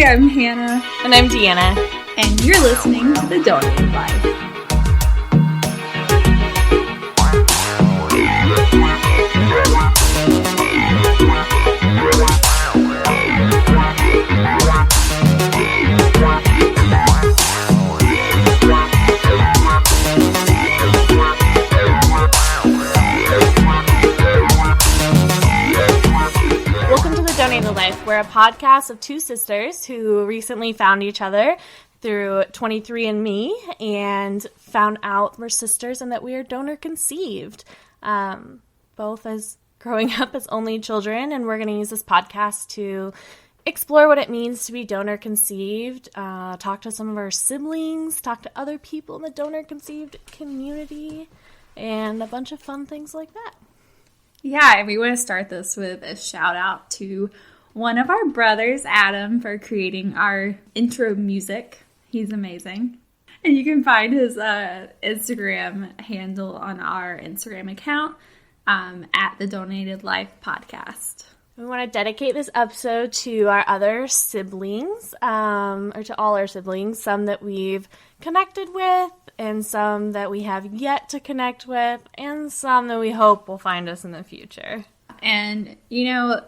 I'm Hannah. And I'm Deanna. And you're listening to The Donated Life. We're a podcast of two sisters who recently found each other through 23andMe and found out we're sisters and that we are donor conceived, both as growing up as only children. And we're going to use this podcast to explore what it means to be donor conceived, talk to some of our siblings, talk to other people in the donor conceived community, and a bunch of fun things like that. Yeah, and we want to start this with a shout out to one of our brothers, Adam, for creating our intro music. He's amazing. And you can find his Instagram handle on our Instagram account at the Donated Life Podcast. We want to dedicate this episode to our other siblings, or to all our siblings, some that we've connected with, and some that we have yet to connect with, and some that we hope will find us in the future. And, you know,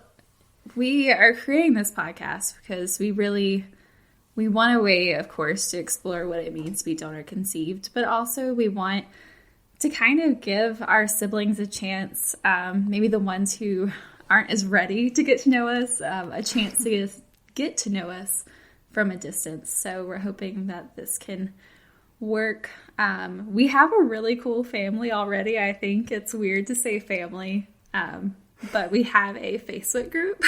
we are creating this podcast because we want a way, of course, to explore what it means to be donor conceived, but also we want to kind of give our siblings a chance, maybe the ones who aren't as ready to get to know us, a chance to get to know us from a distance. So we're hoping that this can work. We have a really cool family already. I think it's weird to say family, but we have a Facebook group,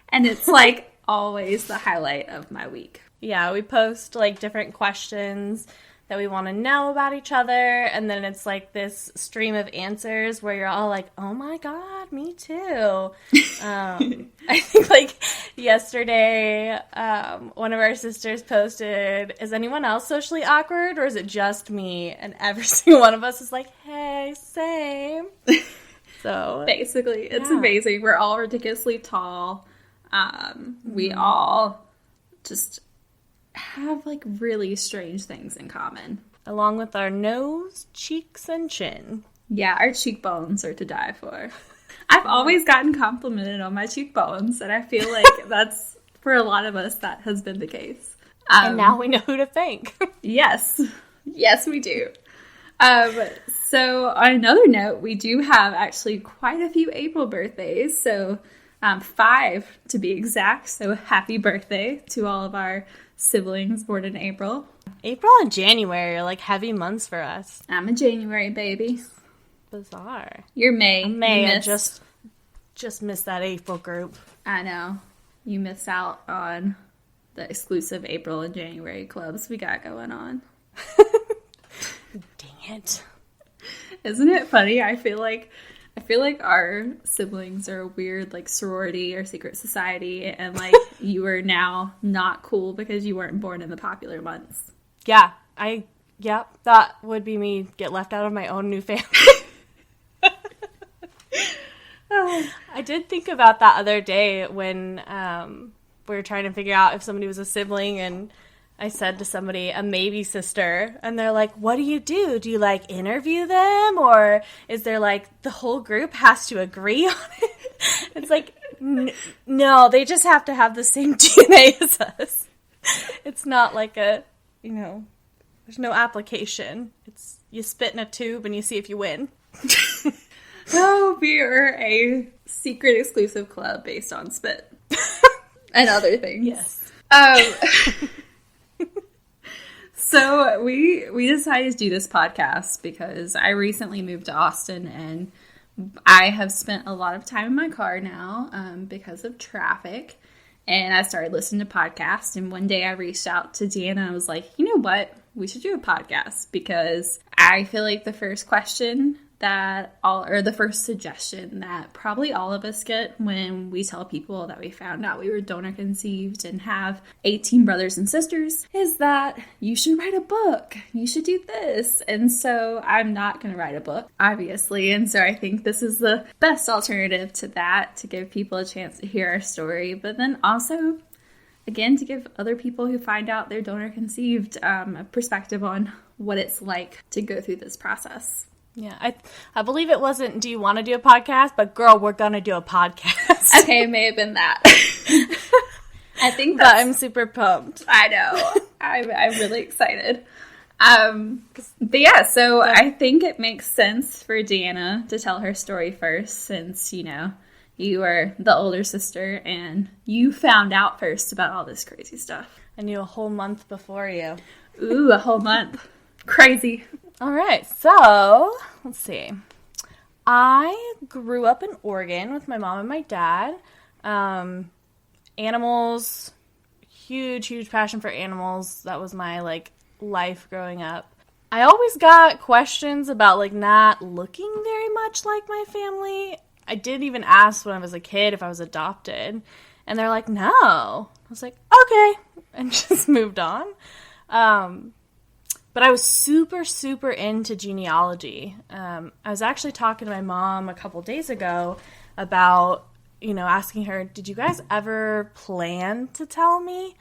and it's like always the highlight of my week. Yeah, we post like different questions that we want to know about each other, and then it's like this stream of answers where you're all like, oh my god, me too. I think like yesterday, one of our sisters posted, is anyone else socially awkward, or is it just me? And every single one of us is like, hey, same. So basically, it's amazing. We're all ridiculously tall. We all just have like really strange things in common. Along with our nose, cheeks, and chin. Yeah, our cheekbones are to die for. I've always gotten complimented on my cheekbones, and I feel like that's, for a lot of us, that has been the case. And now we know who to thank. Yes. Yes, we do. So on another note, we do have actually quite a few April birthdays. So 5 to be exact. So happy birthday to all of our siblings born in April. April and January are like heavy months for us. I'm a January baby. Bizarre. You're May. I just missed that April group. I know. You missed out on the exclusive April and January clubs we got going on. Dang it. Isn't it funny? I feel like our siblings are a weird like sorority or secret society, and like you are now not cool because you weren't born in the popular months. Yeah, that would be me, get left out of my own new family. I did think about that other day when we were trying to figure out if somebody was a sibling, and I said to somebody, a maybe sister, and they're like, what do? Do you, like, interview them, or is there, like, the whole group has to agree on it? It's like, no, they just have to have the same DNA as us. It's not like a, there's no application. It's, you spit in a tube and you see if you win. Oh, we are a secret exclusive club based on spit. And other things. Yes. So we decided to do this podcast because I recently moved to Austin, and I have spent a lot of time in my car now because of traffic, and I started listening to podcasts, and one day I reached out to Deanna and I was like, you know what? We should do a podcast, because I feel like the first question the first suggestion that probably all of us get when we tell people that we found out we were donor conceived and have 18 brothers and sisters is that you should write a book. You should do this. And so I'm not going to write a book, obviously. And so I think this is the best alternative to that, to give people a chance to hear our story. But then also, again, to give other people who find out they're donor conceived a perspective on what it's like to go through this process. Yeah, I believe it wasn't, do you want to do a podcast? But girl, we're going to do a podcast. Okay, it may have been that. I think but I'm super pumped. I know. I'm really excited. But yeah, so I think it makes sense for Deanna to tell her story first, since, you know, you are the older sister and you found out first about all this crazy stuff. I knew a whole month before you. Ooh, a whole month. Crazy. All right, so let's see. I grew up in Oregon with my mom and my dad. Animals, huge passion for animals. That was my, like, life growing up. I always got questions about, like, not looking very much like my family. I did even ask when I was a kid if I was adopted. And they're like, no. I was like, okay. And just moved on. But I was super into genealogy. I was actually talking to my mom a couple days ago about, you know, asking her, did you guys ever plan to tell me?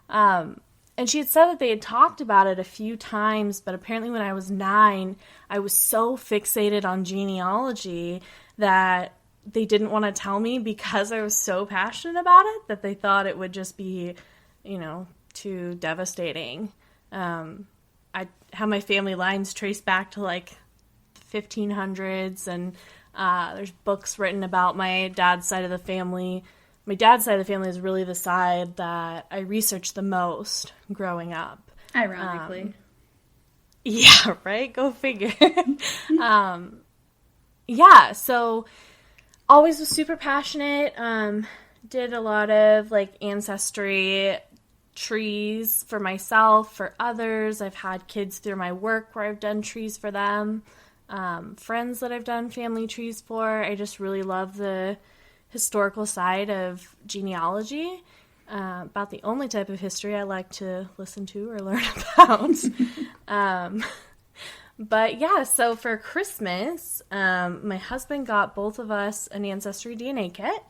And she had said that they had talked about it a few times, but apparently when I was 9, I was so fixated on genealogy that they didn't want to tell me because I was so passionate about it that they thought it would just be, you know, too devastating. I have my family lines traced back to, like, the 1500s, and there's books written about my dad's side of the family. My dad's side of the family is really the side that I researched the most growing up. Ironically. Yeah, right? Go figure. Yeah, so always was super passionate. Did a lot of, like, ancestry trees for myself, for others. I've had kids through my work where I've done trees for them. Friends that I've done family trees for. I just really love the historical side of genealogy. About the only type of history I like to listen to or learn about. But yeah, so for Christmas, my husband got both of us an Ancestry DNA kit,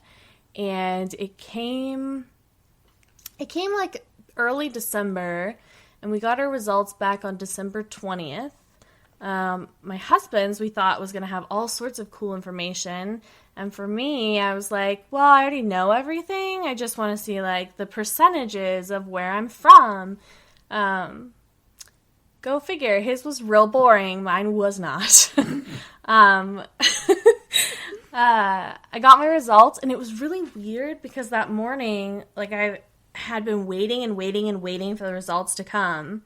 and it came like early December, and we got our results back on December 20th. My husband's, we thought, was going to have all sorts of cool information. And for me, I was like, well, I already know everything. I just want to see, like, the percentages of where I'm from. Go figure. His was real boring. Mine was not. I got my results, and it was really weird because that morning, like, I had been waiting for the results to come.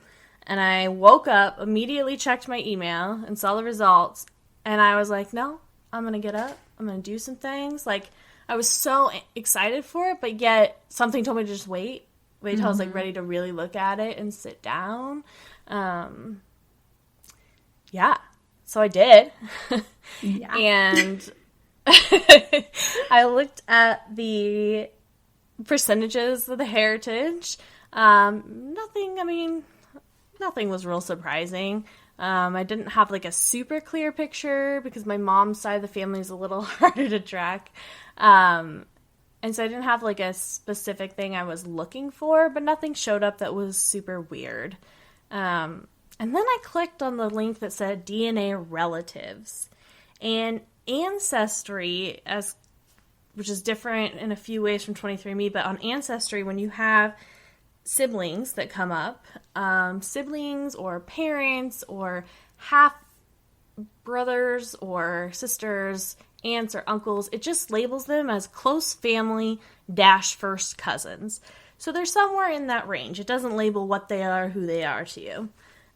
And I woke up, immediately checked my email, and saw the results. And I was like, no, I'm going to get up. I'm going to do some things. Like, I was so excited for it, but yet something told me to just wait till I was, like, ready to really look at it and sit down. Yeah. So I did. Yeah. And I looked at the percentages of the heritage. Nothing was real surprising. I didn't have, like, a super clear picture because my mom's side of the family is a little harder to track. And so I didn't have, like, a specific thing I was looking for, but nothing showed up that was super weird. And then I clicked on the link that said DNA relatives. And Ancestry, which is different in a few ways from 23andMe, but on Ancestry, when you have siblings that come up, siblings or parents or half brothers or sisters, aunts or uncles, it just labels them as close family - first cousins. So they're somewhere in that range. It doesn't label what they are, who they are to you.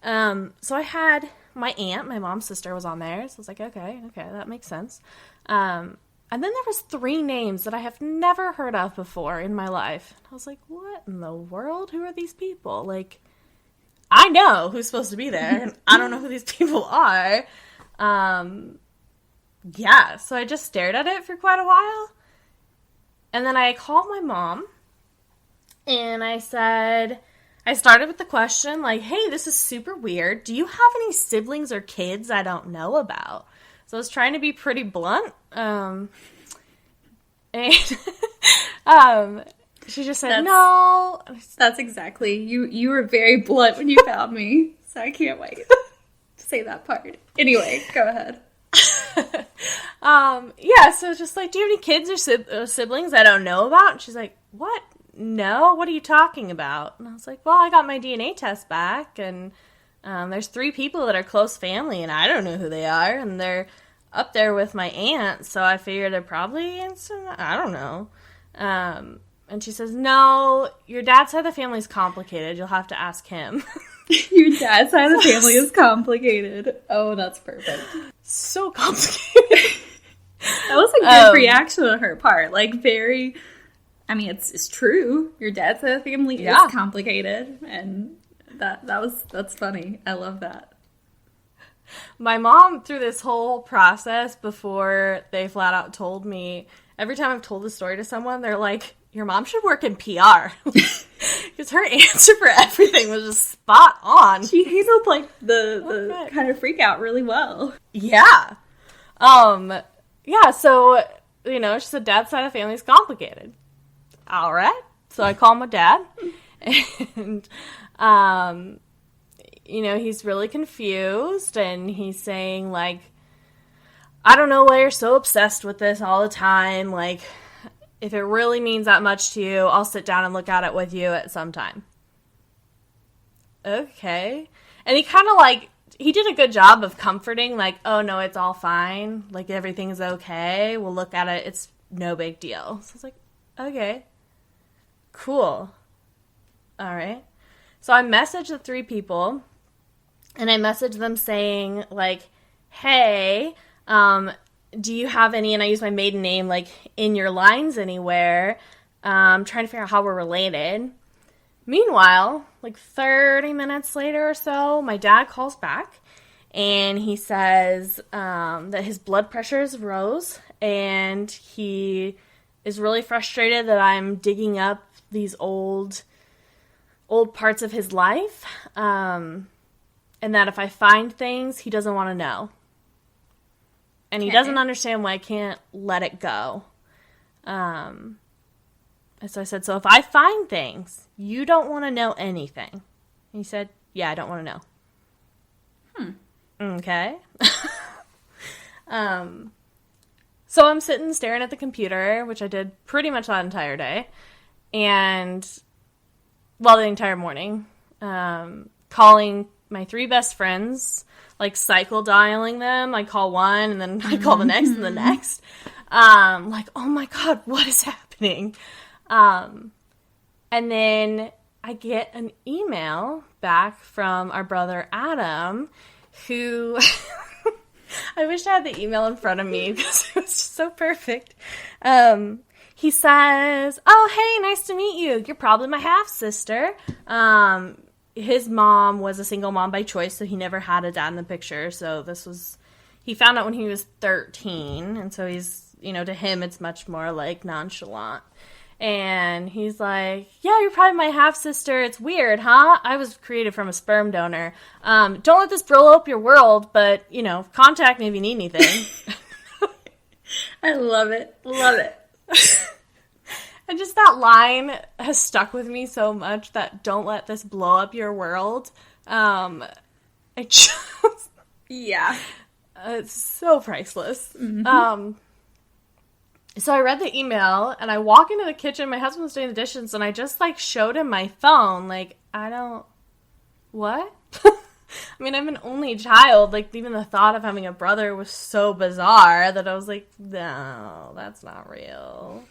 So I had my aunt, my mom's sister, was on there. So I was like, okay, that makes sense. And then there was 3 names that I have never heard of before in my life. I was like, what in the world? Who are these people? Like, I know who's supposed to be there, and I don't know who these people are. Yeah, so I just stared at it for quite a while. And then I called my mom, and I started with the question, like, hey, this is super weird. Do you have any siblings or kids I don't know about? So I was trying to be pretty blunt. She just said, no. That's exactly. You were very blunt when you found me, so I can't wait to say that part. Anyway, go ahead. Yeah, so it's just like, do you have any kids or siblings I don't know about? And she's like, what? No, what are you talking about? And I was like, well, I got my DNA test back, and there's 3 people that are close family, and I don't know who they are, and they're up there with my aunt, so I figured they're probably instant. I don't know. And she says, no, your dad's side of the family is complicated. You'll have to ask him. Your dad's side of the family is complicated. Oh, that's perfect. So complicated. That was a good reaction on her part. Like, very, I mean, it's true. Your dad's side of the family is complicated. And that's funny. I love that. My mom, through this whole process, before they flat out told me, every time I've told the story to someone, they're like, your mom should work in PR. Because her answer for everything was just spot on. She handled, like, the kind of freak out really well. Yeah. Yeah, so, you know, she said dad's side of the family is complicated. All right. So I call my dad. And, you know, he's really confused. And he's saying, like, I don't know why you're so obsessed with this all the time. Like, if it really means that much to you, I'll sit down and look at it with you at some time. Okay. And he kind of, like, he did a good job of comforting, like, oh, no, it's all fine. Like, everything's okay. We'll look at it. It's no big deal. So I was like, okay. Cool. All right. So I messaged the 3 people, and I messaged them saying, like, hey, do you have any, and I use my maiden name, like, in your lines anywhere, trying to figure out how we're related. Meanwhile, like 30 minutes later or so, my dad calls back, and he says that his blood pressures rose, and he is really frustrated that I'm digging up these old parts of his life, and that if I find things, he doesn't want to know. And he doesn't understand why I can't let it go. And so I said, so if I find things, you don't want to know anything. And he said, yeah, I don't want to know. Okay. So I'm sitting staring at the computer, which I did pretty much that entire day. And, well, the entire morning. Calling my 3 best friends, like, cycle dialing them. I call one, and then I call the next and the next. Like, oh my God, what is happening? And then I get an email back from our brother Adam, who, I wish I had the email in front of me because it was just so perfect. He says, oh, hey, nice to meet you. You're probably my half-sister. His mom was a single mom by choice, so he never had a dad in the picture. So he found out when he was 13, and so he's, you know, to him it's much more, like, nonchalant. And he's like, yeah, you're probably my half-sister. It's weird, huh? I was created from a sperm donor. Don't let this blow up your world, but, you know, contact me if you need anything. I love it. Love it. And just that line has stuck with me so much, that don't let this blow up your world. Yeah. It's so priceless. Mm-hmm. So I read the email, and I walk into the kitchen, my husband was doing the dishes, and I just, like, showed him my phone, like, what? I mean, I'm an only child, like, even the thought of having a brother was so bizarre that I was like, no, that's not real.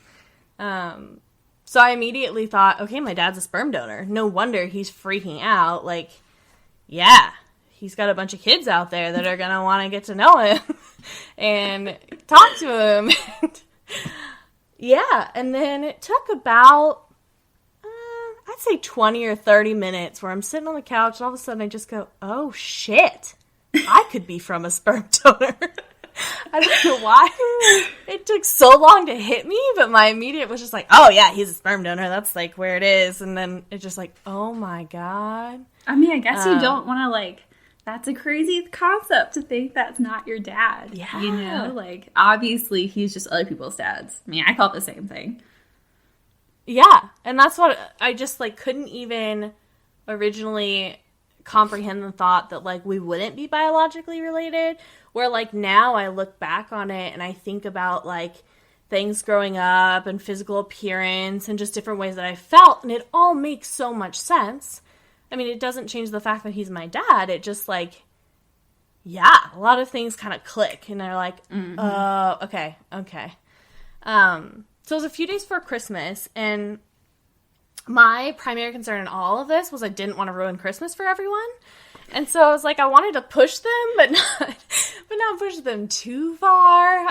So I immediately thought, okay, my dad's a sperm donor. No wonder he's freaking out. Like, yeah, he's got a bunch of kids out there that are going to want to get to know him and talk to him. Yeah, and then it took about, I'd say 20 or 30 minutes where I'm sitting on the couch, and all of a sudden I just go, oh, shit, I could be from a sperm donor. I don't know why it took so long to hit me, but my immediate was just like, oh, yeah, he's a sperm donor. That's, like, where it is. And then it's just like, oh, my God. I mean, I guess you don't want to, like, that's a crazy concept to think that's not your dad. Yeah. You know? Like, obviously, he's just other people's dads. I mean, I felt the same thing. Yeah, and that's what I just, like, couldn't even originally comprehend the thought that, like, we wouldn't be biologically related, where, like, now I look back on it and I think about, like, things growing up and physical appearance and just different ways that I felt, and it all makes so much sense. I mean, it doesn't change the fact that he's my dad. It just, like, yeah, a lot of things kind of click, and they're like, okay. So it was a few days before Christmas, and my primary concern in all of this was I didn't want to ruin Christmas for everyone. And so I was like, I wanted to push them, but not push them too far.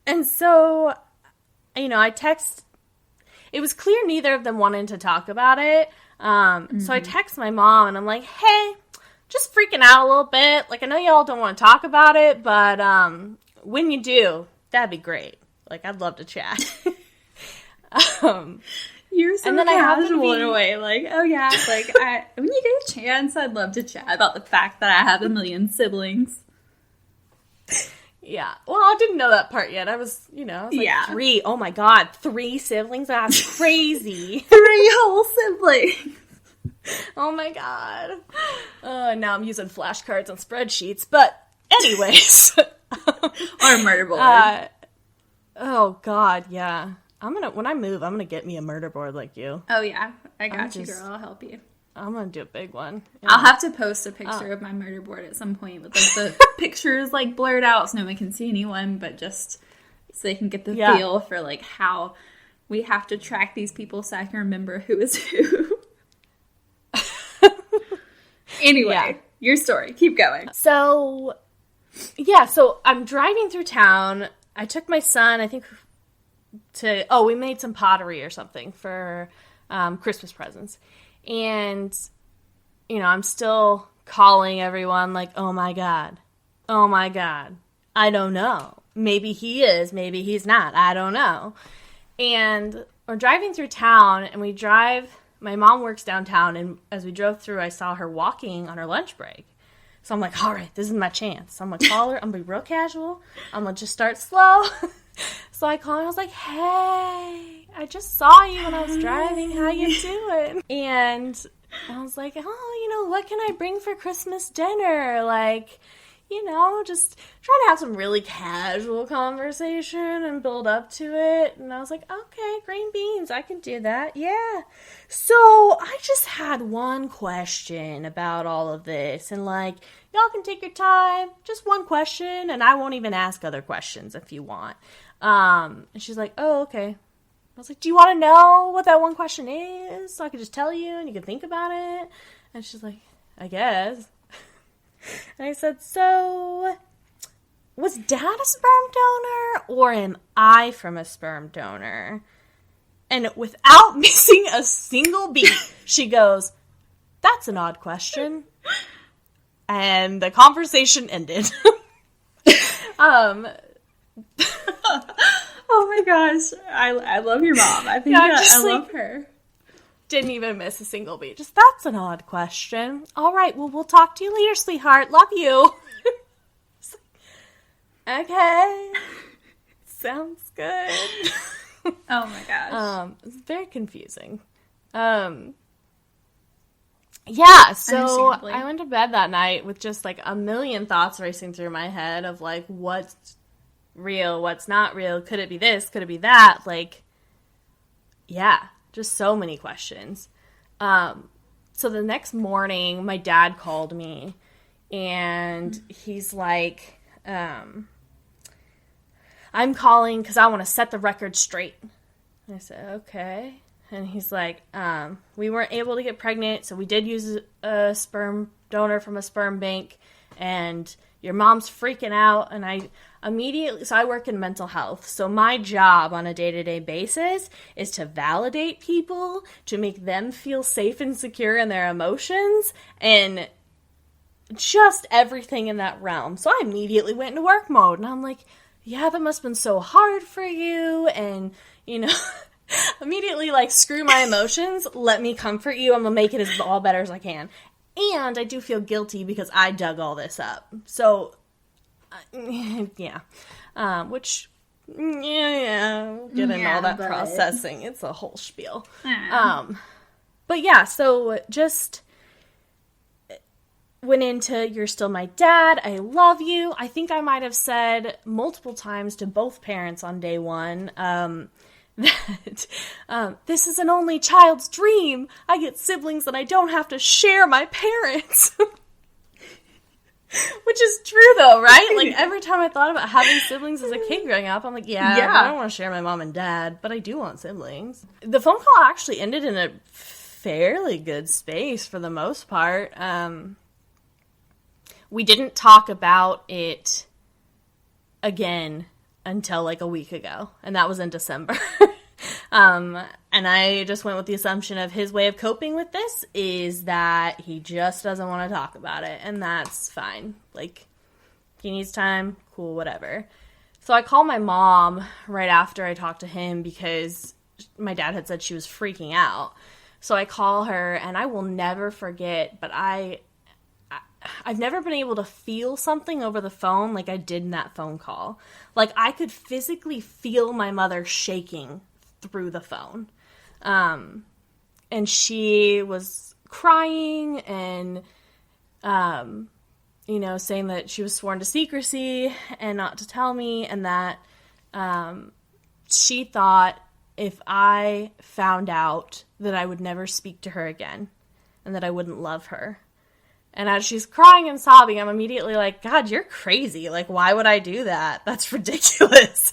And so, you know, it was clear neither of them wanted to talk about it. So I text my mom, and I'm like, hey, just freaking out a little bit. Like, I know y'all don't want to talk about it, but when you do, that'd be great. Like, I'd love to chat. You're so and then casual in a way. Like, oh yeah, like, when you get a chance, I'd love to chat about the fact that I have a million siblings. Yeah. Well, I didn't know that part yet. I was like, 3. Oh my God, 3 siblings? That's crazy. 3 whole siblings. Oh my God. Now I'm using flashcards on spreadsheets. But anyways. Or a murder board. Oh God, yeah. When I move, I'm gonna get me a murder board like you. Oh yeah, I got you, girl. I'll help you. I'm gonna do a big one. Yeah. I'll have to post a picture of my murder board at some point with, like, the pictures, like, blurred out so no one can see anyone, but just so they can get the feel for, like, how we have to track these people so I can remember who is who. Anyway, your story. Keep going. So I'm driving through town. I took my son, I think, we made some pottery or something for Christmas presents. And, you know, I'm still calling everyone like, oh my God, I don't know. Maybe he is, maybe he's not, I don't know. And we're driving through town, and my mom works downtown, and as we drove through, I saw her walking on her lunch break. So I'm like, all right, this is my chance. I'm going to call her. I'm going to be real casual. I'm going to just start slow. So I called her. I was like, hey, I just saw you when I was driving. How you doing? And I was like, what can I bring for Christmas dinner? Like, just trying to have some really casual conversation and build up to it. And I was like, okay, green beans, I can do that. Yeah. So I just had one question about all of this. And, like, y'all can take your time. Just one question. And I won't even ask other questions if you want. And she's like, oh, okay. I was like, do you want to know what that one question is? So I could just tell you and you can think about it. And she's like, I guess. And I said, so, was Dad a sperm donor, or am I from a sperm donor? And without missing a single beat, she goes, that's an odd question. And the conversation ended. Oh my gosh, I love your mom. I think I love her. Didn't even miss a single beat. Just, that's an odd question. All right, well, we'll talk to you later, sweetheart. Love you. Okay. Sounds good. Oh my gosh. It's very confusing. Yeah, so I went to bed that night with just, like, a million thoughts racing through my head of, like, what's real, what's not real, could it be this, could it be that, like, yeah. Just so many questions. So the next morning, my dad called me, and he's like, I'm calling because I want to set the record straight. And I said, okay. And he's like, we weren't able to get pregnant, so we did use a sperm donor from a sperm bank, and your mom's freaking out. And so I work in mental health. So my job on a day-to-day basis is to validate people, to make them feel safe and secure in their emotions, and just everything in that realm. So I immediately went into work mode, and I'm like, yeah, that must have been so hard for you, and, immediately, like, screw my emotions, let me comfort you, I'm gonna make it as all better as I can. And I do feel guilty because I dug all this up. So, yeah. Which Yeah, we'll get into all that but... processing. It's a whole spiel. Yeah. But yeah, so just went into "You're still my dad. I love you." I think I might have said multiple times to both parents on day one that this is an only child's dream. I get siblings and I don't have to share my parents. Which is true though, right? Like every time I thought about having siblings as a kid growing up, I'm like, yeah. I don't want to share my mom and dad, but I do want siblings. The phone call actually ended in a fairly good space for the most part. We didn't talk about it again until like a week ago, and that was in December. And I just went with the assumption of his way of coping with this is that he just doesn't want to talk about it, and that's fine. Like, he needs time, cool, whatever. So I called my mom right after I talked to him because my dad had said she was freaking out. So I call her, and I will never forget, but I've never been able to feel something over the phone like I did in that phone call. Like, I could physically feel my mother shaking through the phone. And she was crying and, saying that she was sworn to secrecy and not to tell me, and that she thought if I found out that I would never speak to her again and that I wouldn't love her. And as she's crying and sobbing, I'm immediately like, God, you're crazy. Like, why would I do that? That's ridiculous.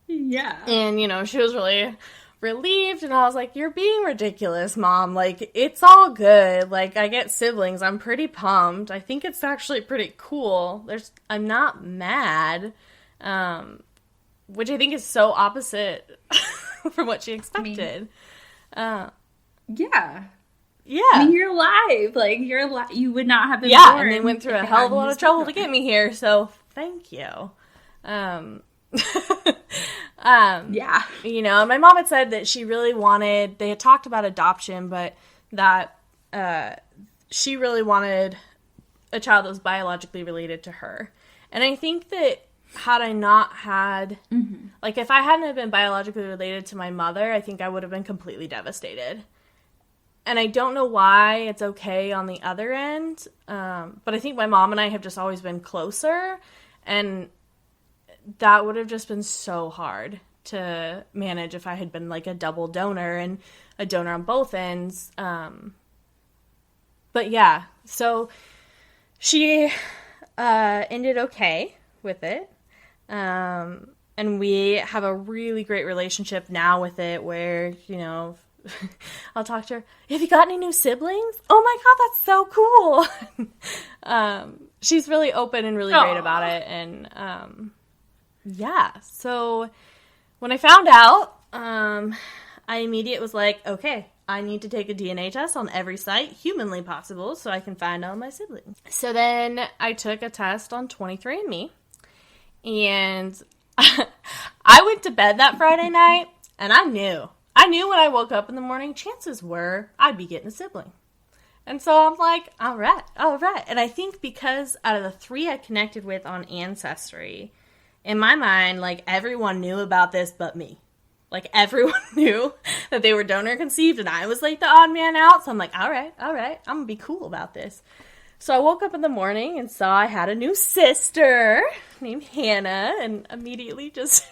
Yeah. And, she was really relieved, and I was like, you're being ridiculous, Mom. Like, it's all good. Like, I get siblings. I'm pretty pumped. I think it's actually pretty cool. I'm not mad, which I think is so opposite from what she expected. Yeah. Yeah. I mean, you're alive. Like, you would not have been born. Yeah, and they went through a hell of a lot of trouble to get me here, so thank you. Yeah. My mom had said that she really wanted, they had talked about adoption, but that she really wanted a child that was biologically related to her. And I think that had I not had, like, if I hadn't have been biologically related to my mother, I think I would have been completely devastated. And I don't know why it's okay on the other end, but I think my mom and I have just always been closer, and that would have just been so hard to manage if I had been, like, a double donor and a donor on both ends. But, yeah, so she ended okay with it, and we have a really great relationship now with it where, I'll talk to her, have you got any new siblings? Oh my God, that's so cool. She's really open and really great about it. And, yeah, so when I found out, I immediately was like, okay, I need to take a DNA test on every site humanly possible so I can find all my siblings. So then I took a test on 23andMe, and I went to bed that Friday night, and I knew when I woke up in the morning, chances were I'd be getting a sibling. And so I'm like, all right. And I think because out of the 3 I connected with on Ancestry, in my mind, like, everyone knew about this but me. Like, everyone knew that they were donor conceived, and I was, like, the odd man out. So I'm like, all right, I'm going to be cool about this. So I woke up in the morning and saw I had a new sister named Hannah, and immediately just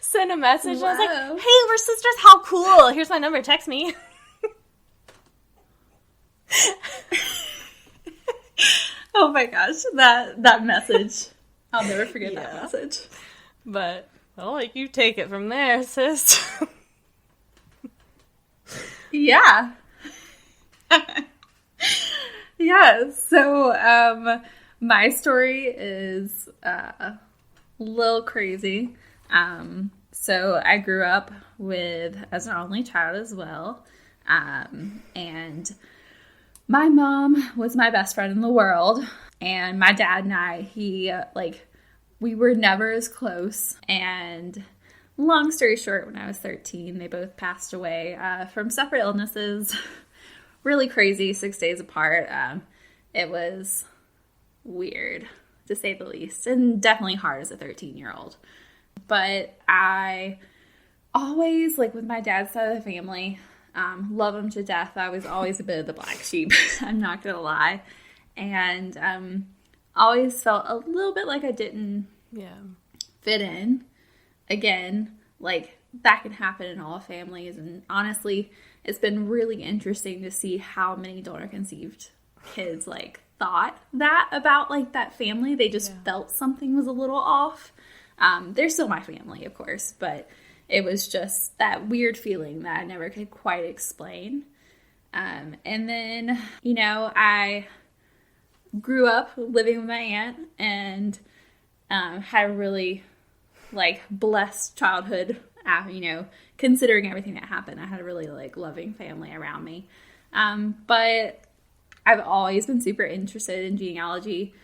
sent a message. Whoa. And I was like, hey, we're sisters, how cool. Here's my number, text me. Oh my gosh, that message. I'll never forget that message. But I'll let you take it from there, sis. Yeah. Yeah, so my story is a little crazy. So I grew up as an only child as well. And my mom was my best friend in the world. And my dad and I, we were never as close. And long story short, when I was 13, they both passed away from separate illnesses. Really crazy, 6 days apart. It was weird. to say the least, and definitely hard as a 13-year-old. But I always, like with my dad's side of the family, love him to death. I was always a bit of the black sheep. I'm not going to lie. And always felt a little bit like I didn't fit in. Again, like that can happen in all families. And honestly, it's been really interesting to see how many donor-conceived kids like thought that about like that family. They just felt something was a little off. They're still my family, of course, but it was just that weird feeling that I never could quite explain. And then, you know, I grew up living with my aunt and had a really, like, blessed childhood, you know, considering everything that happened. I had a really, like, loving family around me. But I've always been super interested in genealogy.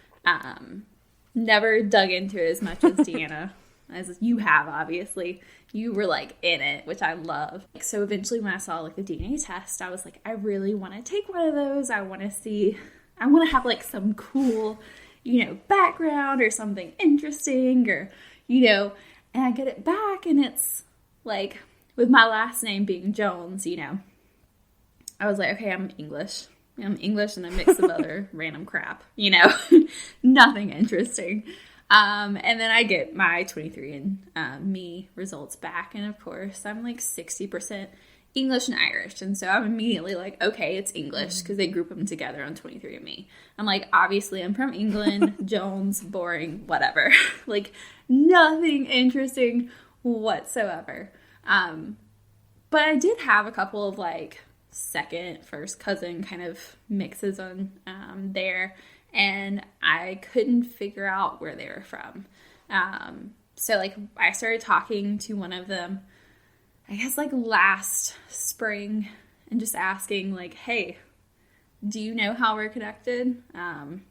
Never dug into it as much as Deanna, as you have, obviously. You were, like, in it, which I love. So eventually when I saw, like, the DNA test, I was like, I really want to take one of those. I want to have, like, some cool, you know, background or something interesting or, you know, and I get it back and it's, like, with my last name being Jones, you know, I was like, okay, I'm English and a mix of other random crap, you know, nothing interesting. And then I get my 23andMe results back. And of course, I'm like 60% English and Irish. And so I'm immediately like, okay, it's English because they group them together on 23andMe. I'm like, obviously I'm from England, Jones, boring, whatever. Like nothing interesting whatsoever. But I did have a couple of like second, first cousin kind of mixes on there. And I couldn't figure out where they were from. So, like, I started talking to one of them, I guess, like, last spring, and just asking, like, hey, do you know how we're connected? And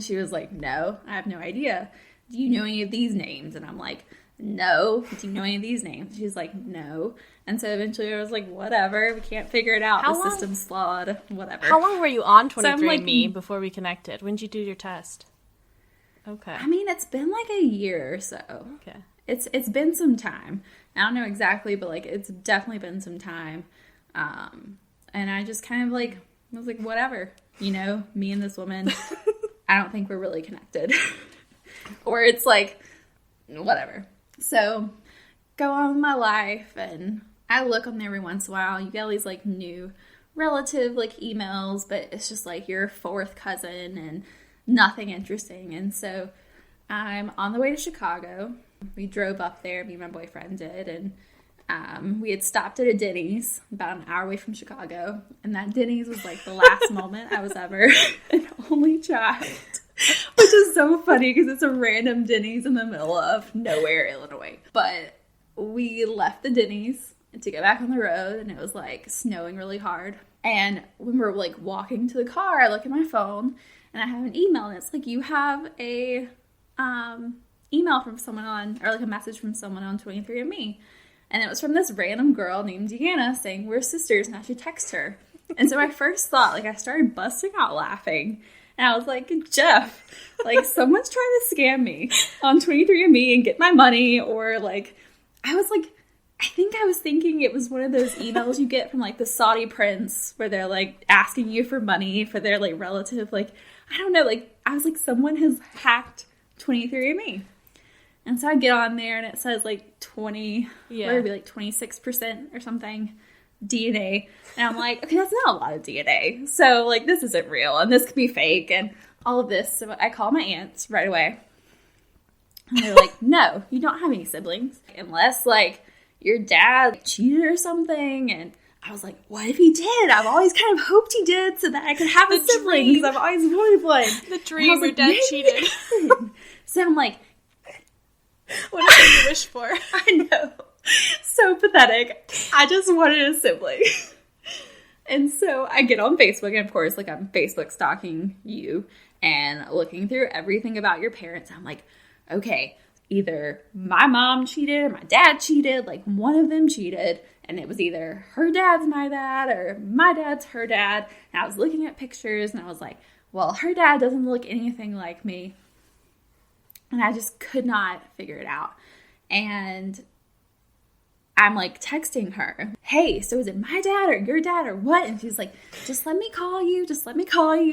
she was like, no, I have no idea. Do you know any of these names? And I'm like, no. Do you know any of these names? She's like, no. And so eventually I was like, whatever. We can't figure it out. The system's flawed. Whatever. How long were you on 23andMe before we connected? When did you do your test? Okay. I mean, it's been like a year or so. Okay. It's been some time. I don't know exactly, but like it's definitely been some time. And I just kind of like was like, whatever. You know, me and this woman, I don't think we're really connected. Or it's like, whatever. So, go on with my life, and I look on there every once in a while. You get all these, like, new relative, like, emails, but it's just, like, your fourth cousin and nothing interesting. And so, I'm on the way to Chicago. We drove up there, me and my boyfriend did, and we had stopped at a Denny's about an hour away from Chicago, and that Denny's was, like, the last moment I was ever an only child. Which is so funny because it's a random Denny's in the middle of nowhere, Illinois. But we left the Denny's to go back on the road, and it was like snowing really hard. And when we're like walking to the car, I look at my phone and I have an email, and it's like, you have a email from someone on, or like a message from someone on 23andMe. And it was from this random girl named Deanna saying we're sisters and I should text her. And so my first thought, like, I started busting out laughing. And I was like, Jeff, like, someone's trying to scam me on 23andMe and get my money. Or, like, I was like, I think I was thinking it was one of those emails you get from, like, the Saudi prince where they're, like, asking you for money for their, like, relative. Like, I don't know. Like, I was like, someone has hacked 23andMe. And so I get on there and it says, like, 26% or something. DNA, and I'm like, okay, that's not a lot of DNA, so like this isn't real and this could be fake and all of this. So I call my aunts right away and they're like, no, you don't have any siblings unless like your dad cheated or something. And I was like, what if he did? I've always kind of hoped he did so that I could have a sibling because I've always wanted one. The dream where dad cheated. So I'm like, what a thing to wish for. I know. So pathetic. I just wanted a sibling. And so I get on Facebook, and of course, like, I'm Facebook stalking you and looking through everything about your parents. I'm like, okay, either my mom cheated or my dad cheated, like one of them cheated, and it was either her dad's my dad or my dad's her dad. And I was looking at pictures and I was like, Well, her dad doesn't look anything like me. And I just could not figure it out. And I'm like texting her, hey, so is it my dad or your dad or what? And she's like, just let me call you.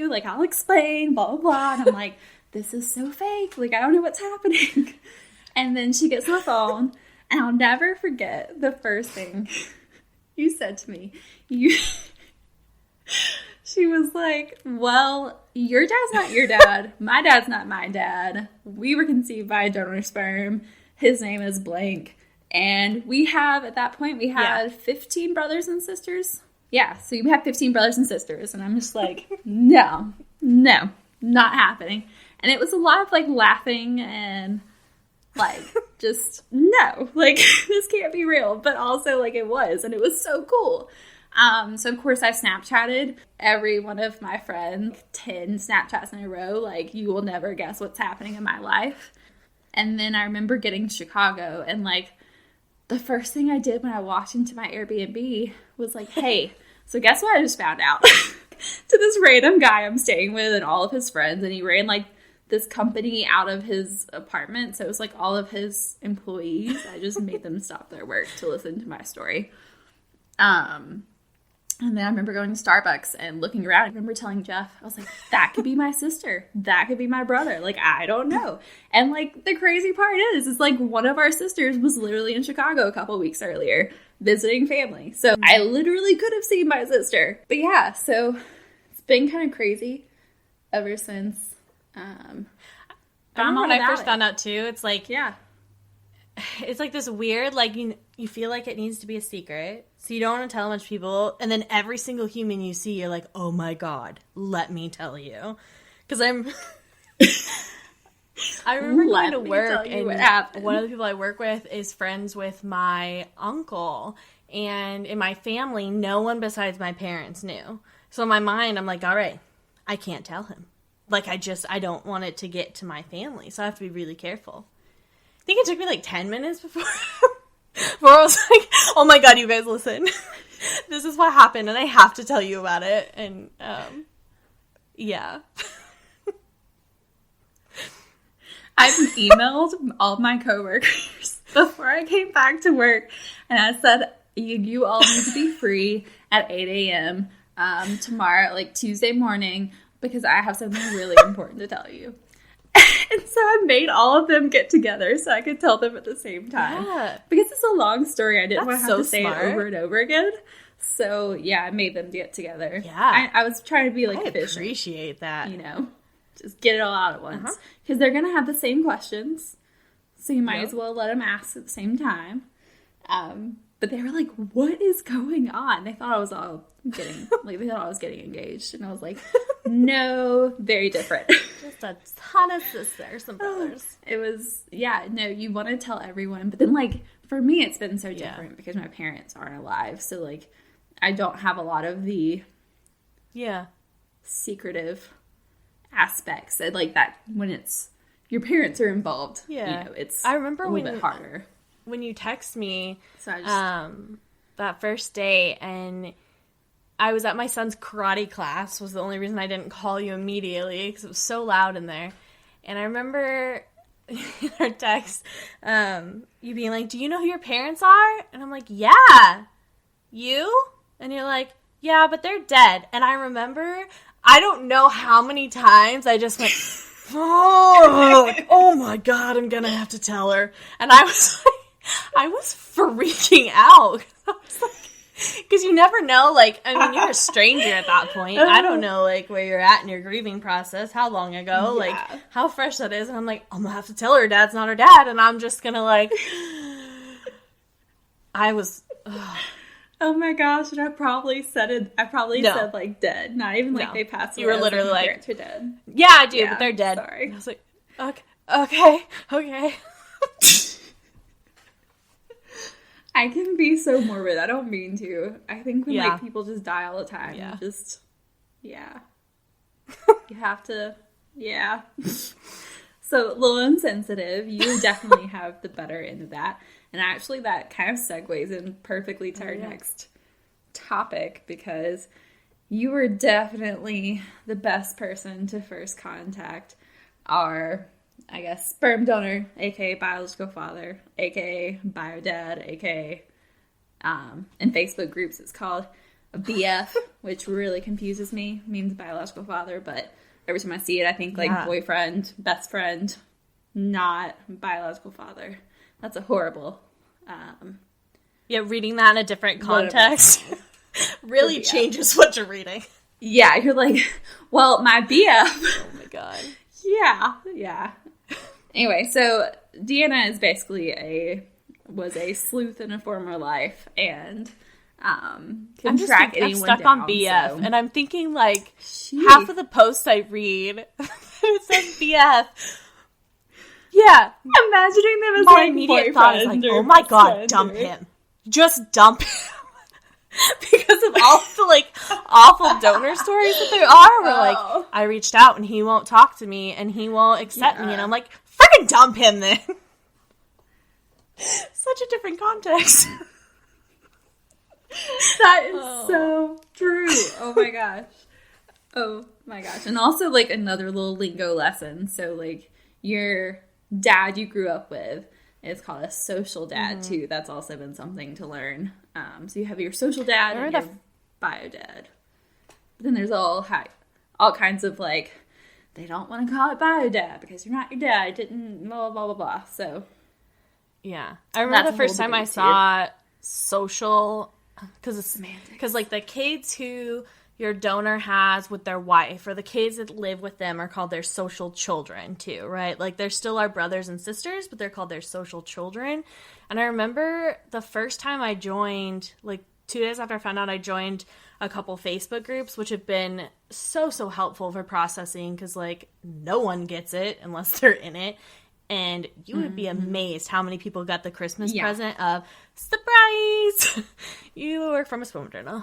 Like, I'll explain, blah, blah, blah. And I'm like, this is so fake. Like, I don't know what's happening. And then she gets my phone, and I'll never forget the first thing you said to me. She was like, well, your dad's not your dad. My dad's not my dad. We were conceived by a donor sperm. His name is blank. And at that point, we had 15 brothers and sisters. Yeah, so you have 15 brothers and sisters. And I'm just like, no, not happening. And it was a lot of, like, laughing and, like, just, no. Like, this can't be real. But also, like, it was. And it was so cool. So, of course, I Snapchatted every one of my friends, 10 Snapchats in a row. Like, you will never guess what's happening in my life. And then I remember getting to Chicago, and, like, the first thing I did when I walked into my Airbnb was like, hey, so guess what I just found out? To this random guy I'm staying with and all of his friends, and he ran, like, this company out of his apartment. So it was, like, all of his employees. I just made them stop their work to listen to my story. And then I remember going to Starbucks and looking around. I remember telling Jeff, I was like, that could be my sister. That could be my brother. Like, I don't know. And, like, the crazy part is like, one of our sisters was literally in Chicago a couple weeks earlier visiting family. So I literally could have seen my sister. But yeah, so it's been kind of crazy ever since. I remember when I first found out, too. It's like, yeah. It's like this weird, like, you feel like it needs to be a secret, so you don't want to tell a bunch of people, and then every single human you see, you're like, oh my god, let me tell you. Because I remember going to work, and one of the people I work with is friends with my uncle, and in my family, no one besides my parents knew. So in my mind, I'm like, all right, I can't tell him. Like, I don't want it to get to my family, so I have to be really careful. I think it took me like 10 minutes before I was like, oh my god, you guys listen. This is what happened, and I have to tell you about it. And, yeah. I've emailed all my coworkers before I came back to work, and I said, you all need to be free at 8 a.m. Tomorrow, like Tuesday morning, because I have something really important to tell you. And so I made all of them get together so I could tell them at the same time. Yeah. Because it's a long story. I didn't want to have to say it over and over again. So, yeah, I made them get together. Yeah. I was trying to be, like, efficient. I appreciate that. You know, just get it all out at once. Because they're going to have the same questions. So you might as well let them ask at the same time. But they were like, what is going on? They thought I was all getting, like, they thought I was getting engaged. And I was like, no, very different. Just a ton of sisters and brothers. It was, yeah, no, you want to tell everyone. But then, like, for me, it's been so different because my parents aren't alive. So, like, I don't have a lot of the secretive aspects. And, like, that when it's, your parents are involved, you know, it's I remember a little bit harder. When you text me so I just, that first day, and I was at my son's karate class, was the only reason I didn't call you immediately, because it was so loud in there. And I remember in our text, you being like, do you know who your parents are? And I'm like, yeah. You? And you're like, yeah, but they're dead. And I remember, I don't know how many times I just went, oh my god, I'm gonna have to tell her. And I was like, I was freaking out. I was like, because you never know, like, I mean, you're a stranger at that point. I don't know, like, where you're at in your grieving process, how long ago, like, how fresh that is. And I'm like, I'm gonna have to tell her dad's not her dad, and I'm just gonna, like, I was, oh my gosh, and I probably said it, said, like, dead, not even, like, they passed away. You were literally like, parents are dead. Yeah, I do, but they're dead. Sorry. I was like, okay. I can be so morbid. I don't mean to. I think when, like, people just die all the time, you just, you have to, So, a little insensitive. You definitely have the better end of that. And actually, that kind of segues in perfectly to our next topic, because you were definitely the best person to first contact our, I guess, sperm donor, aka biological father, aka biodad, aka in Facebook groups it's called a BF, which really confuses me. It means biological father, but every time I see it, I think like boyfriend, best friend, not biological father. That's a horrible. Reading that in a different context really changes what you're reading. Yeah, you're like, well, my BF. Oh my god. Yeah. Anyway, so Deanna is basically was a sleuth in a former life, and can track anyone I'm stuck down, on BF, so. and I'm thinking like half of the posts I read it says BF. Yeah, imagining them as my like immediate thought is like, oh my god, dump him, just dump him. Because of all the like awful donor stories that there are, where like I reached out and he won't talk to me and he won't accept me, and I'm like, freaking dump him then. Such a different context. That is so true. Oh my gosh. And also like another little lingo lesson. So like your dad you grew up with is called a social dad too. That's also been something to learn. So you have your social dad and your bio dad. But then there's all kinds of like, they don't want to call it bio dad because you're not your dad. Didn't blah blah blah blah. So yeah, I remember the first time I saw social, because like the kids who your donor has with their wife, or the kids that live with them, are called their social children too, right? Like they're still our brothers and sisters, but they're called their social children. And I remember the first time I joined, like 2 days after I found out, I joined a couple Facebook groups, which have been so helpful for processing, because like no one gets it unless they're in it. And you would be amazed how many people got the Christmas present of, surprise, you work from a sperm donor.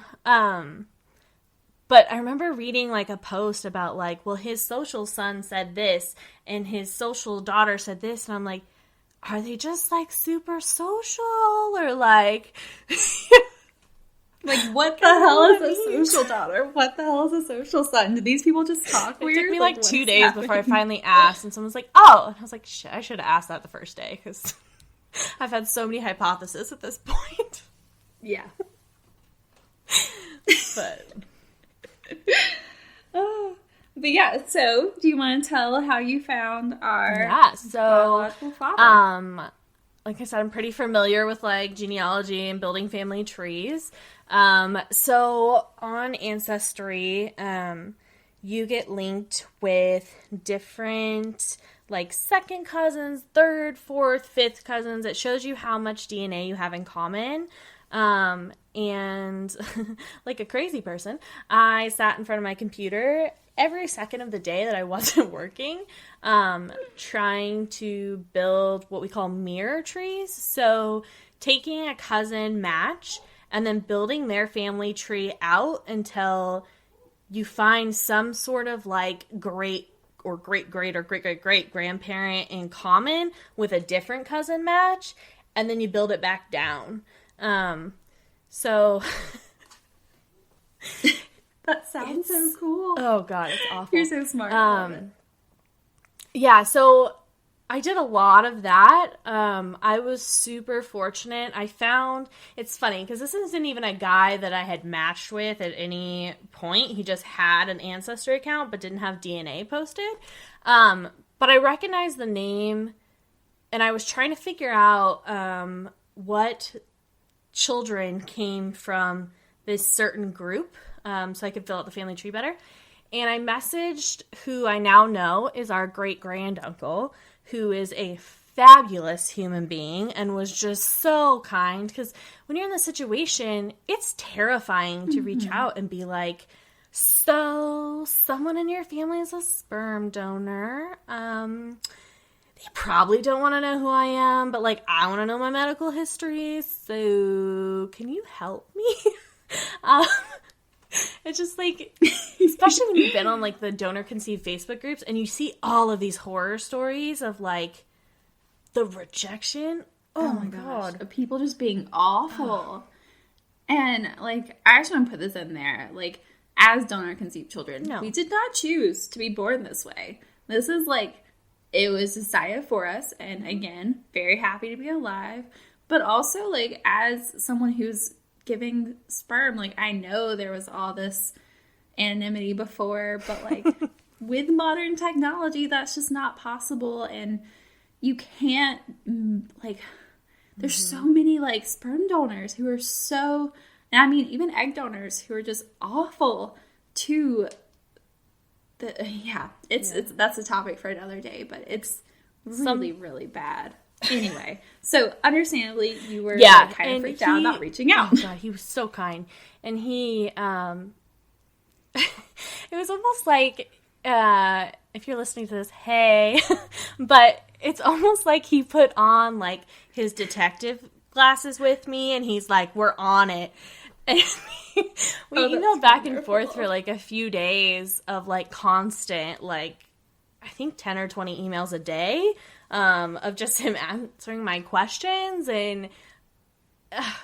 But I remember reading like a post about like, well, his social son said this and his social daughter said this. And I'm like, are they just like super social, or like... Like, what the hell is a social daughter? What the hell is a social son? Did these people just talk weird? It took me like 2 days before I finally asked, and someone's like, oh! And I was like, shit, I should have asked that the first day, because I've had so many hypotheses at this point. Yeah. But yeah, so do you want to tell how you found our biological father? Like I said, I'm pretty familiar with like genealogy and building family trees. So on Ancestry, you get linked with different like second cousins, third, fourth, fifth cousins. It shows you how much DNA you have in common. And like a crazy person, I sat in front of my computer every second of the day that I wasn't working, trying to build what we call mirror trees. So taking a cousin match and then building their family tree out until you find some sort of like great or great-great or great-great-great grandparent in common with a different cousin match, and then you build it back down. So that sounds so cool. Oh god, it's awful. You're so smart. Yeah, so I did a lot of that. I was super fortunate. I found, it's funny because this isn't even a guy that I had matched with at any point. He just had an Ancestry account but didn't have DNA posted. But I recognized the name, and I was trying to figure out what children came from this certain group, so I could fill out the family tree better. And I messaged who I now know is our great-granduncle, who is a fabulous human being and was just so kind. Because when you're in this situation, it's terrifying to reach out and be like, so someone in your family is a sperm donor. They probably don't want to know who I am, but like I want to know my medical history. So can you help me? It's just like, especially when you've been on like the donor conceived Facebook groups and you see all of these horror stories of like the rejection. Oh my god, of people just being awful. And like, I actually want to put this in there. Like, as donor-conceived children. No. We did not choose to be born this way. This is like, it was decided for us, and again, very happy to be alive. But also, like, as someone who's giving sperm, like, I know there was all this anonymity before, but, like, with modern technology, that's just not possible, and you can't, like, there's so many, like, sperm donors who are so, and I mean, even egg donors who are just awful to that's a topic for another day, but it's really, really bad. Anyway, so understandably, you were kind of freaked out about reaching out. Oh God, he was so kind, and he, it was almost like, if you're listening to this, hey, but it's almost like he put on like his detective glasses with me, and he's like, "We're on it." And we emailed back and forth for like a few days of like constant, like, I think 10 or 20 emails a day, of just him answering my questions, and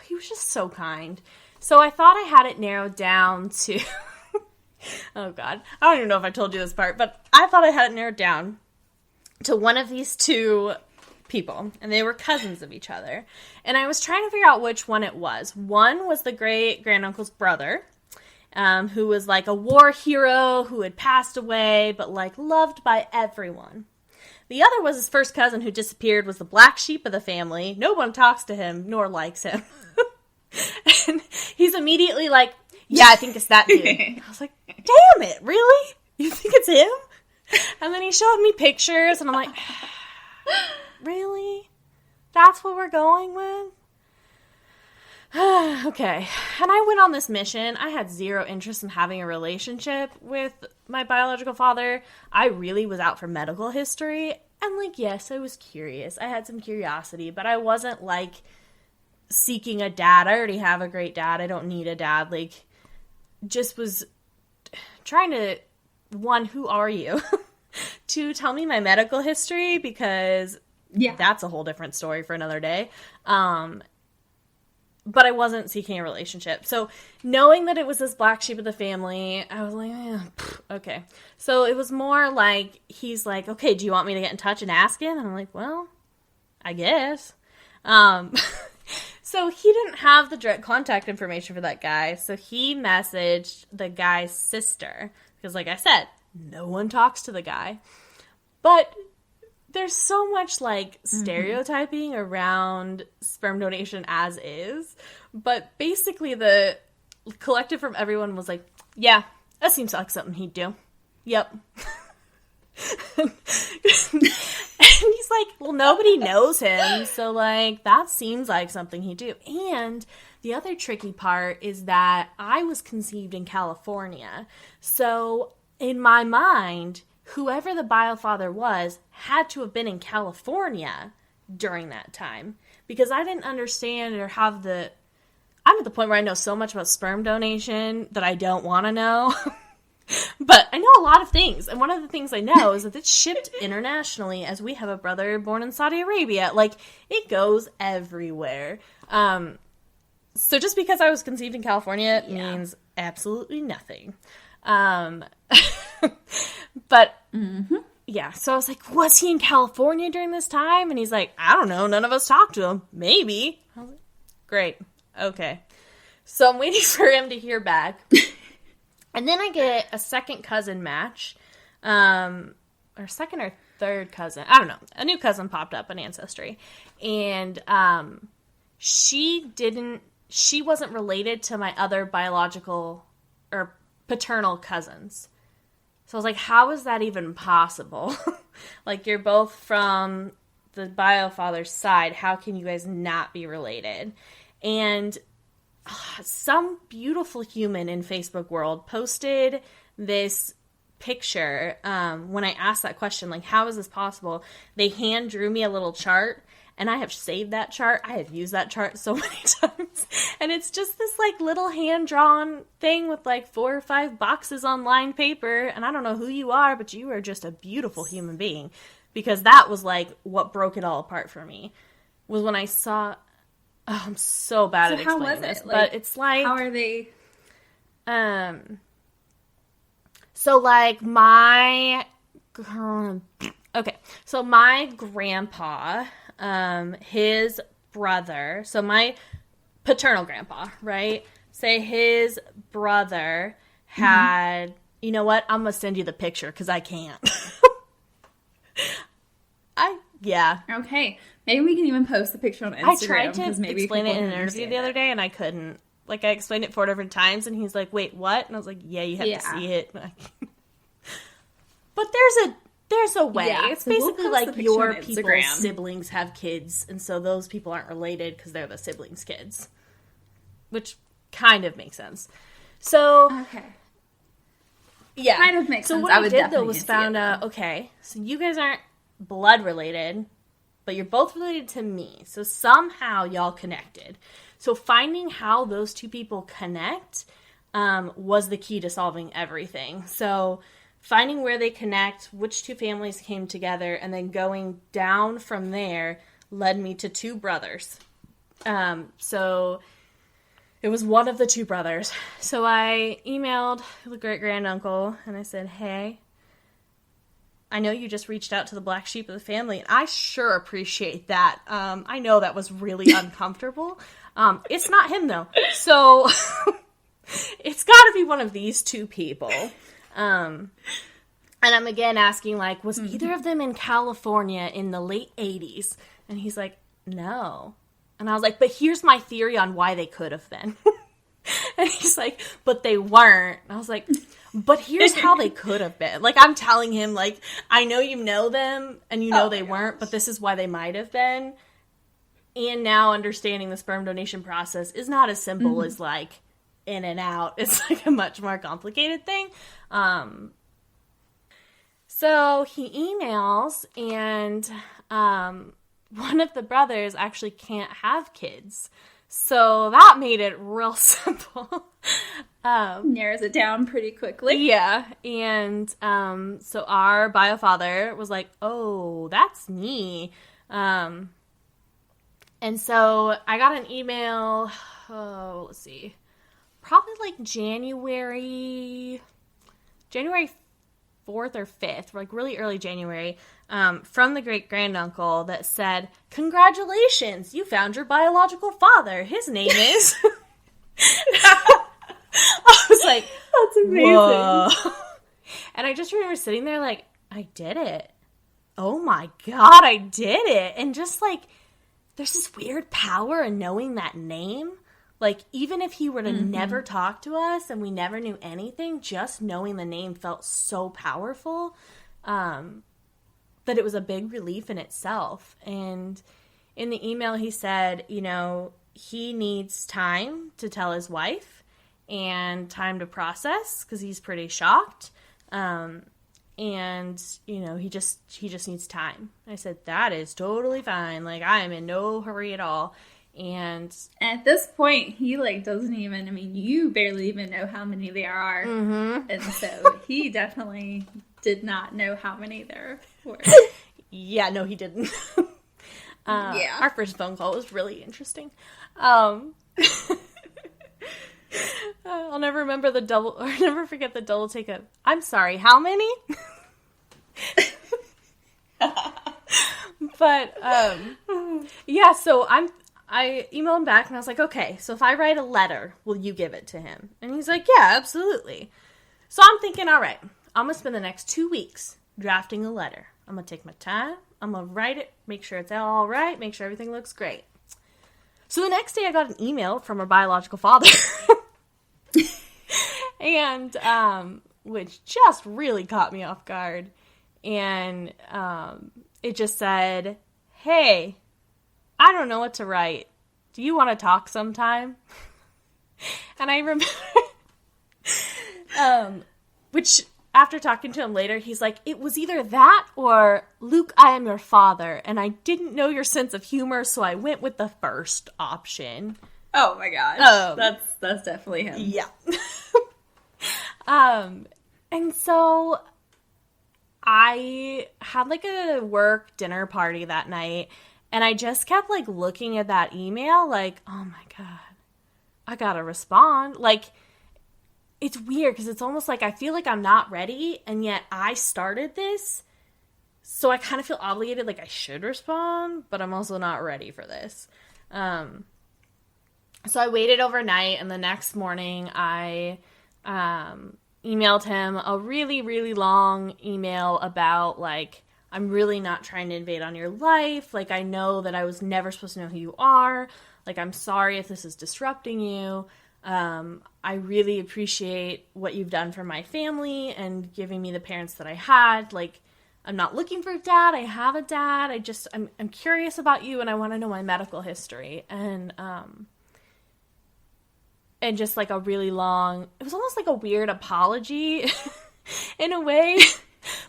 he was just so kind. So I thought I had it narrowed down to, oh God, I don't even know if I told you this part, but I thought I had it narrowed down to one of these two people, and they were cousins of each other, and I was trying to figure out which one it was. One was the great-granduncle's brother, who was like a war hero who had passed away, but like loved by everyone. The other was his first cousin who disappeared, was the black sheep of the family. No one talks to him, nor likes him. And he's immediately like, yeah, I think it's that dude. I was like, damn it, really? You think it's him? And then he showed me pictures, and I'm like, really? That's what we're going with? Okay. And I went on this mission. I had zero interest in having a relationship with my biological father. I really was out for medical history. And, like, yes, I was curious. I had some curiosity, but I wasn't, like, seeking a dad. I already have a great dad. I don't need a dad. Like, just was trying to, one, who are you? Two, tell me my medical history, because that's a whole different story for another day. But I wasn't seeking a relationship. So knowing that it was this black sheep of the family, I was like, okay. So it was more like, he's like, okay, do you want me to get in touch and ask him? And I'm like, well, I guess. So he didn't have the direct contact information for that guy. So he messaged the guy's sister. Because like I said, no one talks to the guy. But there's so much, like, stereotyping around sperm donation as is. But basically the collective from everyone was like, yeah, that seems like something he'd do. Yep. And he's like, well, nobody knows him, so, like, that seems like something he'd do. And the other tricky part is that I was conceived in California. So, in my mind, whoever the biofather was had to have been in California during that time. Because I didn't understand or have the... I'm at the point where I know so much about sperm donation that I don't want to know. But I know a lot of things. And one of the things I know is that it's shipped internationally, as we have a brother born in Saudi Arabia. Like, it goes everywhere. So just because I was conceived in California means absolutely nothing. But, yeah, so I was like, was he in California during this time? And he's like, I don't know, none of us talked to him. Maybe. I was like, great, okay. So I'm waiting for him to hear back. And then I get a second cousin match, or second or third cousin, I don't know. A new cousin popped up on Ancestry. And she wasn't related to my other biological or paternal cousins. So I was like, how is that even possible? Like, you're both from the biofather's side. How can you guys not be related? And some beautiful human in Facebook world posted this picture when I asked that question, like, how is this possible? They hand drew me a little chart, and I have saved that chart. I have used that chart so many times. And it's just this, like, little hand-drawn thing with, like, 4 or 5 boxes on lined paper. And I don't know who you are, but you are just a beautiful human being. Because that was, like, what broke it all apart for me. Was when I saw... Oh, I'm so bad at explaining this. Like, but it's like... How are they... So, like, my grandpa, his brother, so my paternal grandpa, right? Say his brother had, you know what? I'm going to send you the picture because I can't. Yeah. Okay. Maybe we can even post the picture on Instagram. I tried to explain it in an interview the other day, and I couldn't. Like, I explained it 4 different times, and he's like, wait, what? And I was like, yeah, you have to see it. But there's a way. Yeah, it's so basically we'll like your people's people's siblings have kids, and so those people aren't related because they're the siblings' kids. Which kind of makes sense. So... Okay. Yeah. Kind of makes sense. So what I did, though, was found out, okay, so you guys aren't blood related, but you're both related to me. So somehow y'all connected. So finding how those two people connect was the key to solving everything. So finding where they connect, which two families came together, and then going down from there led me to 2 brothers. So it was one of the 2 brothers. So I emailed the great-granduncle, and I said, hey, I know you just reached out to the black sheep of the family, and I sure appreciate that. I know that was really uncomfortable. It's not him, though. So it's got to be one of these 2 people. And I'm again asking, like, was either of them in California in the late 80s? And he's like, no. And I was like, but here's my theory on why they could have been. And he's like, but they weren't. And I was like, but here's how they could have been. Like, I'm telling him, like, I know you know them, and you know they weren't, but this is why they might have been. And now understanding the sperm donation process is not as simple as, like, in and out. It's, like, a much more complicated thing. So he emails, and one of the brothers actually can't have kids. So that made it real simple. Narrows it down pretty quickly. Yeah, and so our bio father was like, oh, that's me. And so I got an email, let's see, probably like January 4th or 5th, like really early January, from the great-granduncle that said, congratulations, you found your biological father. His name is... I was like, that's amazing. Whoa. And I just remember sitting there like, I did it. Oh my God, I did it. And just like, there's this weird power in knowing that name. Like, even if he were to never talk to us and we never knew anything, just knowing the name felt so powerful that it was a big relief in itself. And in the email, he said, you know, he needs time to tell his wife and time to process because he's pretty shocked. And, you know, he just needs time. I said, that is totally fine. Like, I am in no hurry at all. And at this point, he, like, doesn't even, I mean, you barely even know how many there are. Mm-hmm. And so he definitely did not know how many there were. Yeah, no, he didn't. Yeah. Our first phone call was really interesting. I'll never forget the double take of, I'm sorry, how many? But, yeah, so I emailed him back and I was like, okay, so if I write a letter, will you give it to him? And he's like, yeah, absolutely. So I'm thinking, all right, I'm going to spend the next 2 weeks drafting a letter. I'm going to take my time. I'm going to write it, make sure it's all right, make sure everything looks great. So the next day I got an email from our biological father. And, which just really caught me off guard. And it just said, hey, I don't know what to write. Do you want to talk sometime? And I remember, which after talking to him later, he's like, it was either that or Luke, I am your father. And I didn't know your sense of humor, so I went with the first option. Oh my gosh. That's definitely him. Yeah. And so I had like a work dinner party that night, and I just kept like looking at that email like, oh my God, I gotta respond. Like, it's weird because it's almost like I feel like I'm not ready, and yet I started this, so I kind of feel obligated, like I should respond, but I'm also not ready for this. So I waited overnight, and the next morning I emailed him a really, really long email about, like, I'm really not trying to invade on your life. Like, I know that I was never supposed to know who you are. Like, I'm sorry if this is disrupting you. I really appreciate what you've done for my family and giving me the parents that I had. Like, I'm not looking for a dad. I have a dad. I'm curious about you, and I want to know my medical history. And just, like, a really long, it was almost like a weird apology in a way.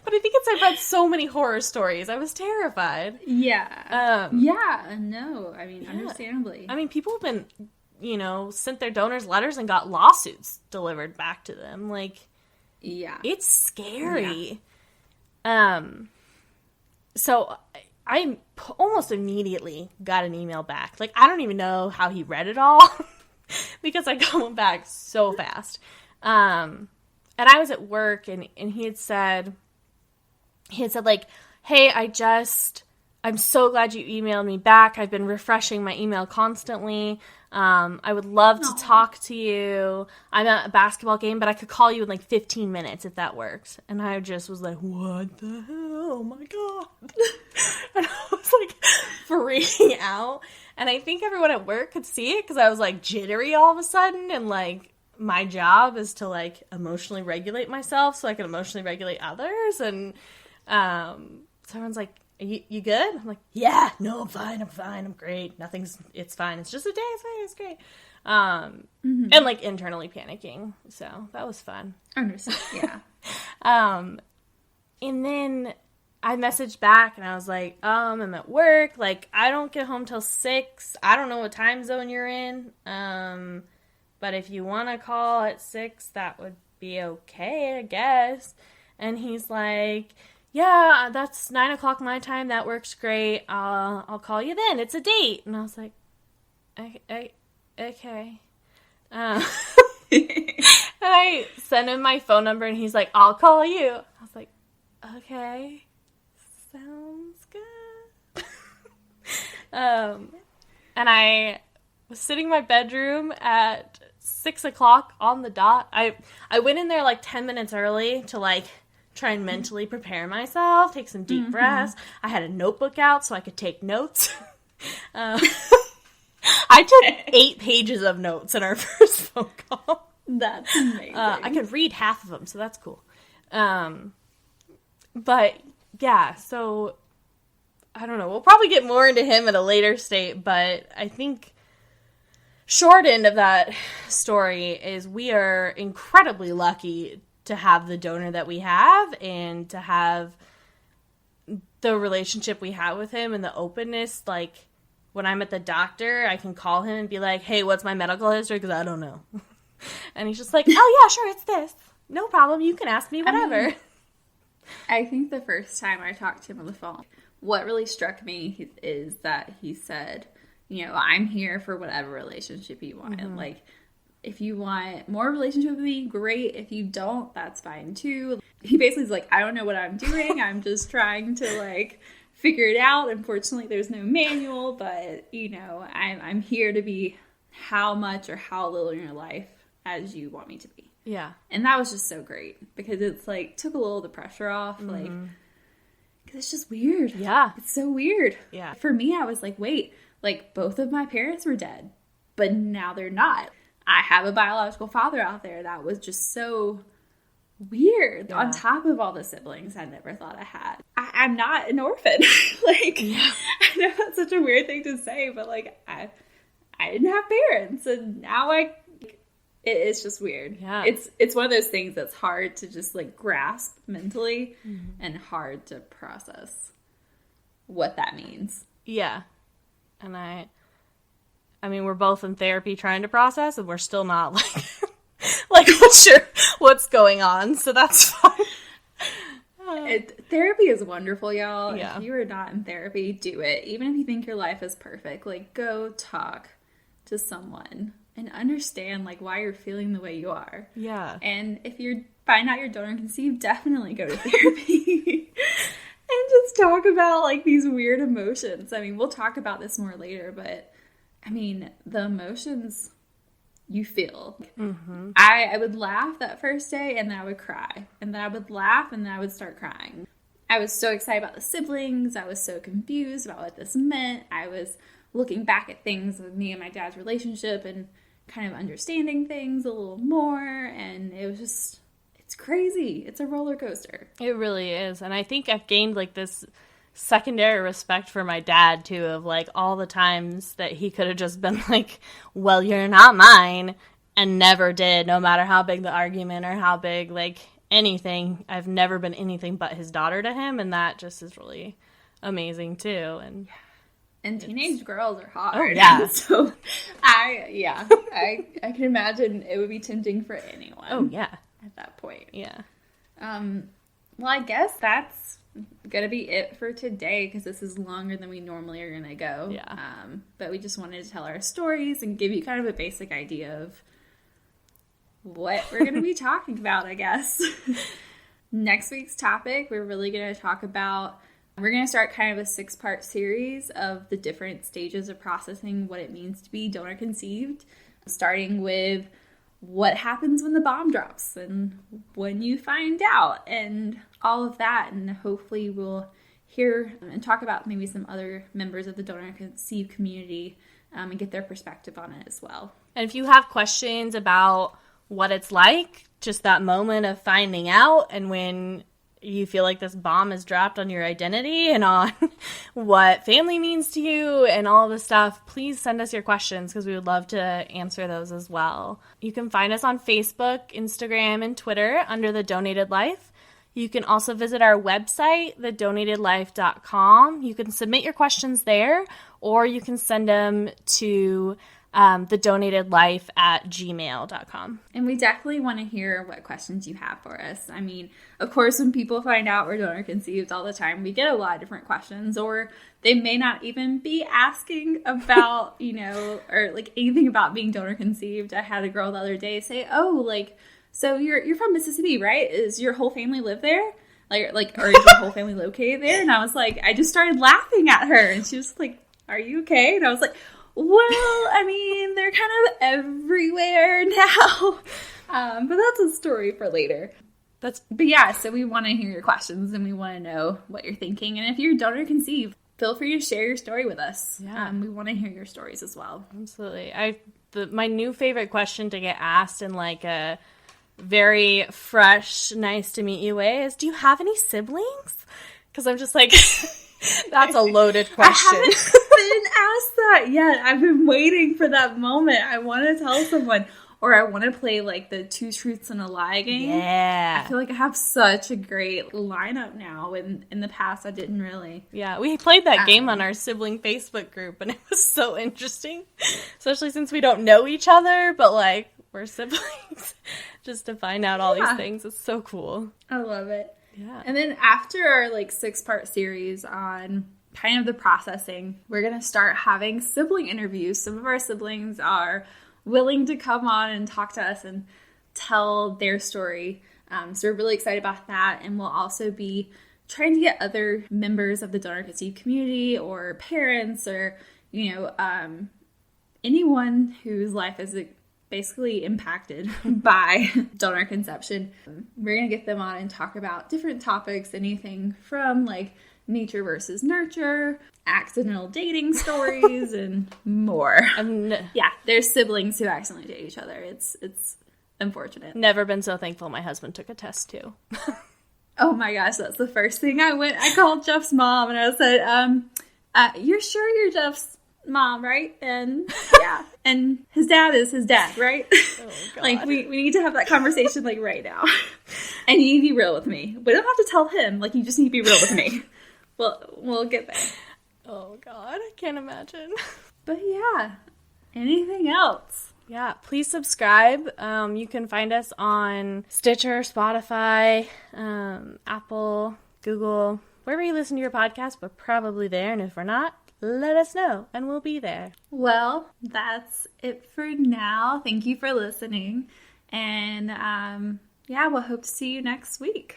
But I think I've read so many horror stories. I was terrified. Yeah. No. I mean, understandably. I mean, people have been, sent their donors letters and got lawsuits delivered back to them. Like, yeah. It's scary. Yeah. So I almost immediately got an email back. Like, I don't even know how he read it all because I got one back so fast. And I was at work, and he had said, like, hey, I'm so glad you emailed me back. I've been refreshing my email constantly. I would love to talk to you. I'm at a basketball game, but I could call you in like 15 minutes if that works. And I just was like, what the hell? Oh my God. And I was like freaking out. And I think everyone at work could see it because I was like jittery all of a sudden. And like, my job is to like emotionally regulate myself so I can emotionally regulate others. And so everyone's like, you good? I'm like, yeah, no, I'm fine, I'm great. It's fine. It's just a day, it's great. And like internally panicking. So that was fun. Understood, yeah. And then I messaged back and I was like, I'm at work. Like, I don't get home till 6. I don't know what time zone you're in. But if you want to call at 6, that would be okay, I guess. And he's like, yeah, that's 9 o'clock my time. That works great. I'll call you then. It's a date. And I was like, okay. And I sent him my phone number, and he's like, I'll call you. I was like, okay, sounds good. And I was sitting in my bedroom at 6 o'clock on the dot. I went in there like 10 minutes early to like try and mentally prepare myself, take some deep breaths. I had a notebook out so I could take notes. I took 8 pages of notes in our first phone call. That's amazing. I could read half of them, so that's cool. But yeah, so I don't know. We'll probably get more into him at a later state, but I think short end of that story is we are incredibly lucky to have the donor that we have and to have the relationship we have with him and the openness. Like, when I'm at the doctor, I can call him and be like, hey, what's my medical history? Because I don't know. And he's just like, oh, yeah, sure, it's this. No problem. You can ask me whatever. I think the first time I talked to him on the phone, what really struck me is that he said, I'm here for whatever relationship you want. Mm-hmm. Like, if you want more relationship with me, great. If you don't, that's fine too. He basically is like, I don't know what I'm doing. I'm just trying to like figure it out. Unfortunately, there's no manual, but I'm here to be how much or how little in your life as you want me to be. Yeah. And that was just so great because it's like took a little of the pressure off. Mm-hmm. Like, because it's just weird. Yeah. It's so weird. Yeah. For me, I was like, wait, like both of my parents were dead, but now they're not. I have a biological father out there. That was just so weird. Yeah. On top of all the siblings I never thought I had. I'm not an orphan. Like, yeah. I know that's such a weird thing to say, but like, I didn't have parents, and now it's just weird. Yeah. It's one of those things that's hard to just like grasp mentally and hard to process what that means. Yeah. And I mean, we're both in therapy trying to process, and we're still not like sure what's going on, so that's fine. Therapy is wonderful, y'all. Yeah. If you are not in therapy, do it. Even if you think your life is perfect, like go talk to someone and understand like why you're feeling the way you are. Yeah. And if you find out you're donor conceived, definitely go to therapy and just talk about like these weird emotions. I mean, we'll talk about this more later, but I mean, the emotions you feel. Mm-hmm. I would laugh that first day and then I would cry. And then I would laugh and then I would start crying. I was so excited about the siblings. I was so confused about what this meant. I was looking back at things with me and my dad's relationship and kind of understanding things a little more. And it was just, it's crazy. It's a roller coaster. It really is. And I think I've gained like this secondary respect for my dad too, of like all the times that he could have just been like, well, you're not mine, and never did, no matter how big the argument or how big like anything. I've never been anything but his daughter to him, and that just is really amazing too. And teenage girls are hard. Oh yeah. So I can imagine it would be tempting for anyone. Oh yeah. At that point. Yeah. Well, I guess that's gonna be it for today, because this is longer than we normally are gonna go. Yeah. But we just wanted to tell our stories and give you kind of a basic idea of what we're gonna be talking about, I guess. Next week's topic, we're really gonna talk about, we're gonna start kind of a 6-part series of the different stages of processing what it means to be donor conceived, starting with what happens when the bomb drops and when you find out and all of that. And hopefully we'll hear and talk about maybe some other members of the donor conceived community and get their perspective on it as well. And if you have questions about what it's like, just that moment of finding out and when you feel like this bomb is dropped on your identity and on what family means to you and all of this stuff, please send us your questions, because we would love to answer those as well. You can find us on Facebook, Instagram, and Twitter under The Donated Life. You can also visit our website, thedonatedlife.com. You can submit your questions there, or you can send them to thedonatedlife@gmail.com. And we definitely want to hear what questions you have for us. I mean, of course, when people find out we're donor conceived all the time, we get a lot of different questions, or they may not even be asking about, or like anything about being donor conceived. I had a girl the other day say, "Oh, like, so you're from Mississippi, right? Is your whole family live there? Like, or is your whole family located there?" And I was like, I just started laughing at her, and she was like, "Are you okay?" And I was like, well, I mean, they're kind of everywhere now. But that's a story for later. But yeah, so we want to hear your questions and we want to know what you're thinking. And if you're donor conceived, feel free to share your story with us. Yeah. We want to hear your stories as well. Absolutely. My new favorite question to get asked in like a very fresh, nice to meet you way is, do you have any siblings? Because I'm just like... That's a loaded question. I haven't been asked that yet. I've been waiting for that moment. I want to tell someone, or I want to play like the 2 truths and a lie game. Yeah. I feel like I have such a great lineup now. And in the past, I didn't really. Yeah, we played that game on our sibling Facebook group, and it was so interesting. Especially since we don't know each other, but like we're siblings. Just to find out all these things. It's so cool. I love it. Yeah. And then after our like 6-part series on kind of the processing, we're going to start having sibling interviews. Some of our siblings are willing to come on and talk to us and tell their story. So we're really excited about that. And we'll also be trying to get other members of the donor conceived community or parents or, anyone whose life is basically impacted by donor conception. We're going to get them on and talk about different topics, anything from like nature versus nurture, accidental dating stories, and more. Yeah, there's siblings who accidentally date each other. It's unfortunate. Never been so thankful my husband took a test too. Oh my gosh, that's the first thing I called Jeff's mom and I said, you're sure you're Jeff's mom, right? And yeah, and his dad is his dad, right? Oh, God. Like we need to have that conversation like right now. And you need to be real with me. We don't have to tell him, like you just need to be real with me. We'll get there. Oh God, I can't imagine. But yeah, anything else? Yeah, please subscribe. You can find us on Stitcher, Spotify, Apple, Google, wherever you listen to your podcast, we're probably there. And if we're not, let us know and we'll be there. Well, that's it for now. Thank you for listening. And we'll hope to see you next week.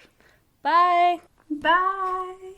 Bye. Bye.